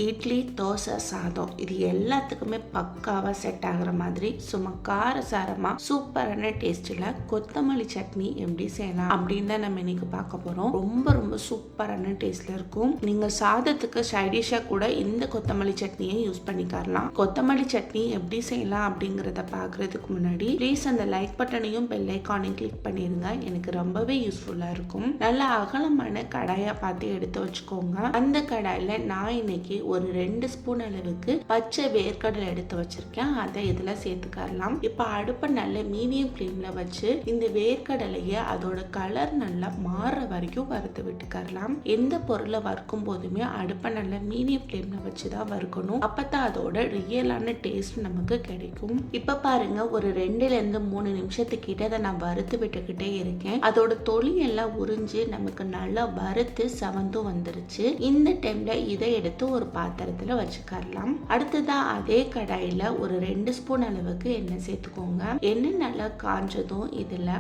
இட்லி, தோசை, சாதம் இது எல்லாத்துக்குமே பக்காவாக செட் ஆகிற மாதிரி சும்மா காரசாரமாக சூப்பரான டேஸ்ட்டில் கொத்தமல்லி சட்னி எப்படி செய்யலாம் அப்படின்னு தான் நம்ம இன்னைக்கு பார்க்க போகிறோம். ரொம்ப ரொம்ப சூப்பரான டேஸ்ட்டில் இருக்கும். நீங்கள் சாதத்துக்கு சைடிஷாக கூட இந்த கொத்தமல்லி சட்னியை யூஸ் பண்ணிக்கலாம். கொத்தமல்லி சட்னி எப்படி செய்யலாம் அப்படிங்கிறத பார்க்குறதுக்கு முன்னாடி ப்ளீஸ் அந்த லைக் பட்டனையும் பெல் ஐக்கானையும் கிளிக் பண்ணிடுங்க. எனக்கு ரொம்பவே யூஸ்ஃபுல்லாக இருக்கும். நல்ல அகலமான கடாயை பார்த்து எடுத்து வச்சுக்கோங்க. அந்த கடாயில் நான் இன்னைக்கு ஒரு 2 ஸ்பூன் அளவுக்கு பச்சை வேர்க்கடலை எடுத்து வச்சிருக்கேன். அதை இதுல சேர்த்துக்கலாம். இப்ப அடுப்பை நல்ல மீடியம் ஃப்ளேம்ல வச்சு இந்த வேர்க்கடலைய அதோட கலர் நல்லா மாற வரைக்கும் வறுத்து விட்டுக்கலாம். எந்த பொருளை வறுக்கும் போதுமே அடுப்பை நல்ல மீடியம் ஃப்ளேம்ல வச்சுதான் வறுக்கணும். அப்பதான் அதோட ரியலான டேஸ்ட் நமக்கு கிடைக்கும். இப்ப பாருங்க, ஒரு 2ல இருந்து 3 நிமிஷத்துக்கிட்ட அதை நான் வறுத்து விட்டுக்கிட்டே இருக்கேன். அதோட தொலி எல்லாம் உறிஞ்சு நமக்கு நல்லா வறுத்து செவந்து வந்துருச்சு. இந்த டைம்ல இதை எடுத்து ஒரு பாத்திரத்துல வச்சுக்கலாம். அடுத்ததா அதே கடாயில ஒரு 2 ஸ்பூன் அளவுக்கு எண்ணெய் சேர்த்துக்கோங்க. எண்ணெய் நல்லா காஞ்சதும் இதுல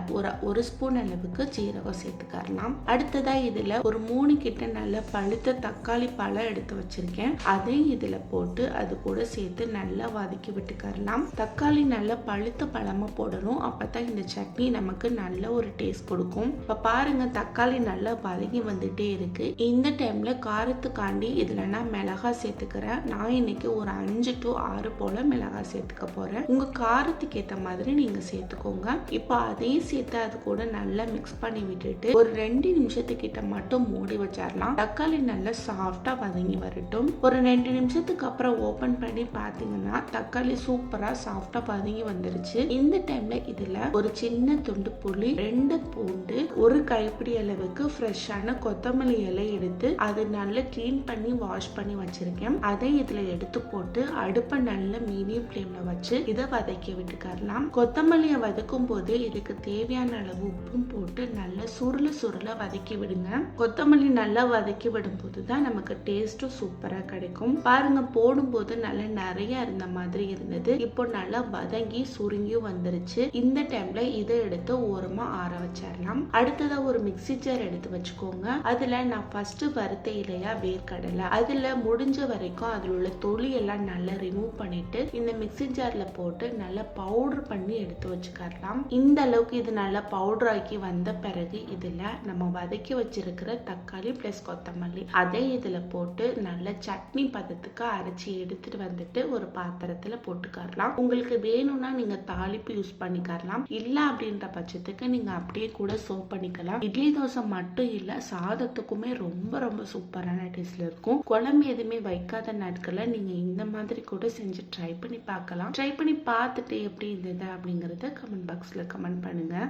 ஒரு ஸ்பூன் அளவுக்கு ஜீரகம் சேர்த்துக்கலாம். அடுத்ததா இதுல ஒரு 3 கிட்ட நல்ல பழுத்த தக்காளி பழம் எடுத்து வச்சிருக்கேன். அதையும் இதுல போட்டு அது கூட சேர்த்து நல்லா வதக்கி விட்டுக்கலாம். தக்காளி நல்லா பழுத்த பழமா போடணும். அப்பதான் இந்த சட்னி நமக்கு நல்ல ஒரு டேஸ்ட் கொடுக்கும். இப்ப பாருங்க, தக்காளி நல்லா வதங்கி வந்துட்டே இருக்கு. இந்த டைம்ல காரத்துக்காண்டி இதுல நான் மிளகாய் சேர்த்துக்கிறேன். நான் இன்னைக்கு ஒரு 5 to 6 போல மிளகாய் சேர்த்துக்க போறேன். உங்க காரத்துக்கு ஏத்த மாதிரி நீங்க சேர்த்துக்கோங்க. இப்போ அதையும் சேர்த்து அது கூட நல்லா மிக்ஸ் பண்ணி விட்டுட்டு ஒரு 2 நிமிஷத்துக்கிட்ட மட்டும் மூடி வச்சிடலாம். தக்காளி நல்லா சாஃப்டா வதங்கி வரட்டும். ஒரு 2 நிமிஷத்துக்கு அப்புறம் ஓபன் பண்ணி பாத்தீங்கன்னா தக்காளி சூப்பரா சாஃப்டா வதங்கி வந்துருச்சு. இந்த டைம்ல இதுல ஒரு சின்ன துண்டு புளி, 2 பூண்டு, ஒரு கைப்பிடி அளவுக்கு ஃப்ரெஷ்ஷான கொத்தமல்லி இலை எடுத்து அது நல்லா கிளீன் பண்ணி வாஷ் பண்ணி வச்சிருக்கேன். அதை இதுல எடுத்து போட்டு அடுப்பை நல்ல மீடியம் ஃப்ளேம்ல வச்சு இதை வதக்கி விட்டுக்கலாம். கொத்தமல்லியை வதக்கும் போது இதுக்கு தேவையான அளவு உப்பும் போட்டு நல்லா சுருள வதக்கி விடுங்க. கொத்தமல்லி நல்லா வதக்கி விடும் போதுதான் நமக்கு டேஸ்டும் சூப்பரா கிடைக்கும். பாருங்க, போடும்போது நல்லா நிறைய இருந்த மாதிரி இருந்தது. இப்போ நல்லா வதங்கி சுருங்கி வந்துருச்சு. இந்த டைம்ல இதை எடுத்து ஓரமா ஆற வச்சிடலாம். அடுத்ததா ஒரு மிக்ஸி ஜார் எடுத்து வச்சுக்கோங்க. அதுல நான் ஃபர்ஸ்ட் வறுத்த இலையா வேர்க்கடலை, அதுல முடிஞ்ச வரைக்கும் அதில் உள்ள தொலி எல்லாம் நல்லா ரிமூவ் பண்ணிட்டு இந்த மிக்ஸி ஜார்ல போட்டு நல்லா பவுடர் பண்ணி எடுத்து வச்சுக்கலாம். இந்த அளவுக்கு இது நல்லா பவுடர் ஆக்கி வந்த பிறகு இதுல நம்ம வதக்கி வச்சிருக்கிற தக்காளி பிளஸ் கொத்தமல்லி அதை இதுல போட்டு நல்ல சட்னி பதத்துக்கு அரைச்சி எடுத்துட்டு வந்துட்டு ஒரு பாத்திரத்துல போட்டுக்கலாம். உங்களுக்கு வேணும்னா நீங்க தாளிப்பு யூஸ் பண்ணிக்கலாம். இல்ல அப்படின்ற பட்சத்துக்கு நீங்க அப்படியே கூட சர்வ் பண்ணிக்கலாம். இட்லி தோசை மட்டும் இல்ல, சாதத்துக்குமே ரொம்ப ரொம்ப சூப்பரான டேஸ்ட்ல இருக்கும். குழம்பு எதுவுமே வைக்காத நாட்களை நீங்க இந்த மாதிரி கூட செஞ்சு ட்ரை பண்ணி பார்க்கலாம். ட்ரை பண்ணி பார்த்துட்டு எப்படி இருந்தது அப்படிங்கறத கமெண்ட் பாக்ஸ்ல கமெண்ட் பண்ணுங்க.